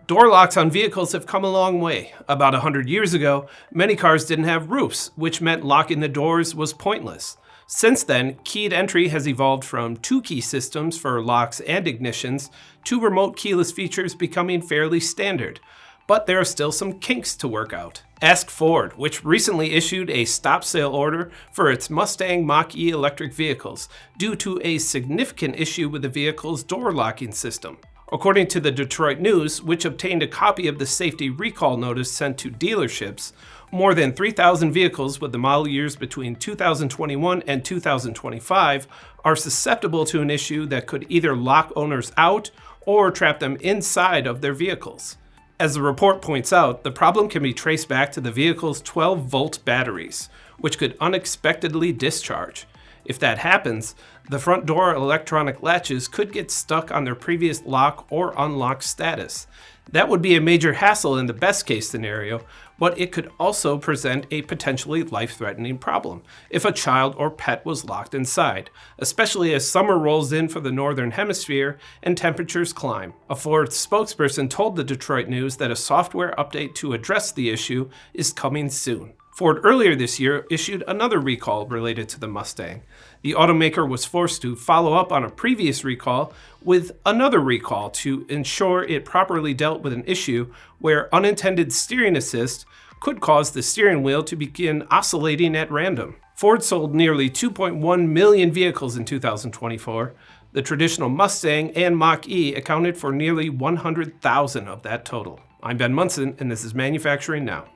Door locks on vehicles have come a long way. About 100 years ago, many cars didn't have roofs, which meant locking the doors was pointless. Since then, keyed entry has evolved from two-key systems for locks and ignitions to remote keyless features becoming fairly standard. But there are still some kinks to work out. Ask Ford, which recently issued a stop sale order for its Mustang Mach-E electric vehicles due to a significant issue with the vehicle's door locking system. According to the Detroit News, which obtained a copy of the safety recall notice sent to dealerships, more than 3,000 vehicles with the model years between 2021 and 2025 are susceptible to an issue that could either lock owners out or trap them inside of their vehicles. As the report points out, the problem can be traced back to the vehicle's 12-volt batteries, which could unexpectedly discharge. If that happens, the front door electronic latches could get stuck on their previous lock or unlock status. That would be a major hassle in the best case scenario, but it could also present a potentially life-threatening problem if a child or pet was locked inside, especially as summer rolls in for the northern hemisphere and temperatures climb. A Ford spokesperson told the Detroit News that a software update to address the issue is coming soon. Ford earlier this year issued another recall related to the Mustang. The automaker was forced to follow up on a previous recall with another recall to ensure it properly dealt with an issue where unintended steering assist could cause the steering wheel to begin oscillating at random. Ford sold nearly 2.1 million vehicles in 2024. The traditional Mustang and Mach-E accounted for nearly 100,000 of that total. I'm Ben Munson, and this is Manufacturing Now.